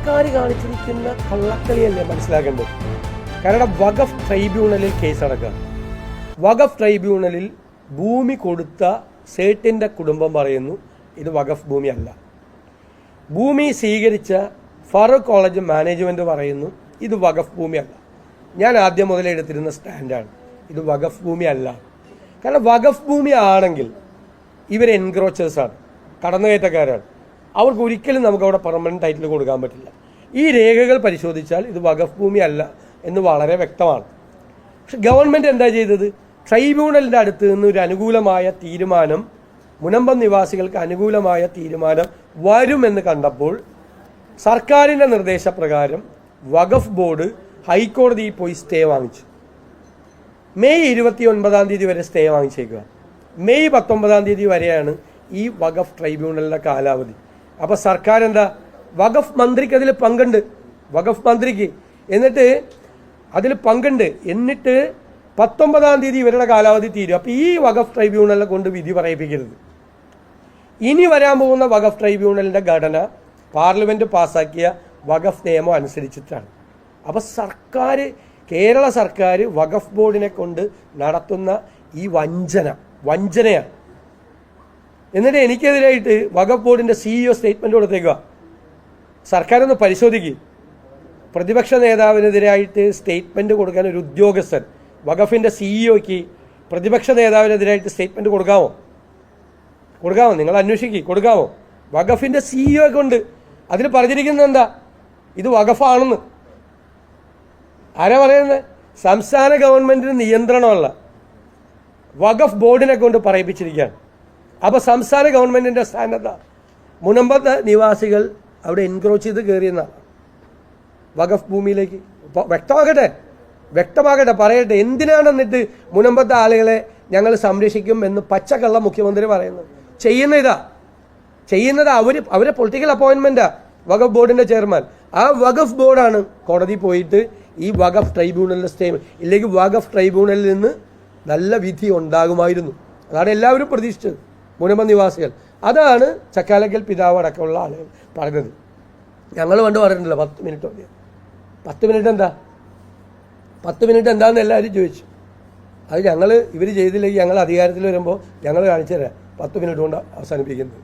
സർക്കാർ കാണിച്ചിരിക്കുന്ന കള്ളക്കളിയല്ലേ മനസ്സിലാക്കേണ്ടത്. കാരണം വഖഫ് ട്രൈബ്യൂണലിൽ കേസടക്കുക. വഖഫ് ട്രൈബ്യൂണലിൽ ഭൂമി കൊടുത്ത സേട്ടിൻ്റെ കുടുംബം പറയുന്നു ഇത് വഖഫ് ഭൂമിയല്ല. ഭൂമി സ്വീകരിച്ച ഫറൂഖ് കോളേജ് മാനേജ്മെൻറ്റ് പറയുന്നു ഇത് വഖഫ് ഭൂമിയല്ല. ഞാൻ ആദ്യം മുതലേ എടുത്തിരുന്ന സ്റ്റാൻഡാണ് ഇത് വഖഫ് ഭൂമിയല്ല. കാരണം വഖഫ് ഭൂമി ആണെങ്കിൽ ഇവർ എൻക്രോച്ചേഴ്സാണ്, കടന്നുകയറ്റക്കാരാണ്. അവർക്ക് ഒരിക്കലും നമുക്ക് അവിടെ പെർമനന്റ് ടൈറ്റിൽ കൊടുക്കാൻ പറ്റില്ല. ഈ രേഖകൾ പരിശോധിച്ചാൽ ഇത് വഖഫ് ഭൂമി അല്ല എന്ന് വളരെ വ്യക്തമാണ്. പക്ഷെ ഗവൺമെൻറ് എന്താ ചെയ്തത്? ട്രൈബ്യൂണലിൻ്റെ അടുത്ത് നിന്ന് ഒരു അനുകൂലമായ തീരുമാനം, മുനമ്പം നിവാസികൾക്ക് അനുകൂലമായ തീരുമാനം വരുമെന്ന് കണ്ടപ്പോൾ സർക്കാരിൻ്റെ നിർദ്ദേശപ്രകാരം വഖഫ് ബോർഡ് ഹൈക്കോടതിയിൽ പോയി സ്റ്റേ വാങ്ങിച്ചു. മെയ് 29 വരെ സ്റ്റേ വാങ്ങിച്ചേക്കുക. മെയ് 19 വരെയാണ് ഈ വഖഫ് ട്രൈബ്യൂണലിൻ്റെ കാലാവധി. അപ്പോൾ സർക്കാർ എന്താ, വഖഫ് മന്ത്രിക്ക് അതിൽ പങ്കുണ്ട്, വഖഫ് മന്ത്രിക്ക് എന്നിട്ട് അതിൽ പങ്കുണ്ട്. എന്നിട്ട് 19 ഇവരുടെ കാലാവധി തീരും. അപ്പോൾ ഈ വഖഫ് ട്രൈബ്യൂണലിനെ കൊണ്ട് വിധി പറയിപ്പിക്കരുത്. ഇനി വരാൻ പോകുന്ന വഖഫ് ട്രൈബ്യൂണലിൻ്റെ ഘടന പാർലമെൻറ്റ് പാസ്സാക്കിയ വഖഫ് നിയമം അനുസരിച്ചിട്ടാണ്. അപ്പോൾ സർക്കാർ, കേരള സർക്കാർ വഖഫ് ബോർഡിനെ കൊണ്ട് നടത്തുന്ന ഈ വഞ്ചനയാണ്. എന്നിട്ട് എനിക്കെതിരായിട്ട് വഖഫ് ബോർഡിൻ്റെ CEO സ്റ്റേറ്റ്മെൻറ്റ് കൊടുത്തേക്കുക. സർക്കാരൊന്ന് പരിശോധിക്കുക. പ്രതിപക്ഷ നേതാവിനെതിരായിട്ട് സ്റ്റേറ്റ്മെൻറ്റ് കൊടുക്കാൻ ഒരു ഉദ്യോഗസ്ഥൻ വഖഫിൻ്റെ CEOയ്ക്ക് പ്രതിപക്ഷ നേതാവിനെതിരായിട്ട് സ്റ്റേറ്റ്മെൻറ്റ് കൊടുക്കാമോ? നിങ്ങൾ അന്വേഷിക്കുക, കൊടുക്കാമോ? വഖഫിൻ്റെ CEO കൊണ്ട് അതിൽ പറഞ്ഞിരിക്കുന്നത് എന്താ? ഇത് വഖഫാണെന്ന്. ആരാ പറയുന്നത്? സംസ്ഥാന ഗവൺമെൻറ്റിന് നിയന്ത്രണമല്ല, വഖഫ് ബോർഡിനെ കൊണ്ട് പറയിപ്പിച്ചിരിക്കുകയാണ്. അപ്പോൾ സംസ്ഥാന ഗവൺമെൻറ്റിൻ്റെ സ്റ്റാൻഡ് എന്താ? മുനമ്പത്തെ നിവാസികൾ അവിടെ എൻക്രോച്ച് ചെയ്ത് കയറിയെന്നാണ് വഖഫ് ഭൂമിയിലേക്ക്. വ്യക്തമാകട്ടെ, പറയട്ടെ. എന്തിനാണ് എന്നിട്ട് മുനമ്പത്തെ ആളുകളെ ഞങ്ങൾ സംരക്ഷിക്കും എന്ന് പച്ചക്കള്ള മുഖ്യമന്ത്രി പറയുന്നത്? ചെയ്യുന്നത് അവരെ പൊളിറ്റിക്കൽ അപ്പോയിൻമെൻറ്റാണ് വഖഫ് ബോർഡിൻ്റെ ചെയർമാൻ. ആ വഖഫ് ബോർഡാണ് കോടതി പോയിട്ട് ഈ വഖഫ് ട്രൈബ്യൂണലിൻ്റെ സ്റ്റേ, ഇല്ലെങ്കിൽ വഖഫ് ട്രൈബ്യൂണലിൽ നിന്ന് നല്ല വിധി ഉണ്ടാകുമായിരുന്നു. അതാണ് എല്ലാവരും പ്രതീക്ഷിച്ചത്, മുനമ്പം നിവാസികൾ. അതാണ് ചക്കാലക്കൽ പിതാവ് അടക്കമുള്ള ആളുകൾ പറഞ്ഞത്. ഞങ്ങൾ പണ്ട് പറഞ്ഞിട്ടില്ല 10 മിനിറ്റ് മതി. 10 മിനിറ്റ് എന്താ? 10 മിനിറ്റ് എന്താണെന്ന് എല്ലാവരും ചോദിച്ചു. അത് ഇവർ ചെയ്തില്ലെങ്കിൽ ഞങ്ങൾ അധികാരത്തിൽ വരുമ്പോൾ ഞങ്ങൾ കാണിച്ചു തരാം 10 മിനിറ്റ് കൊണ്ട് അവസാനിപ്പിക്കുന്നത്.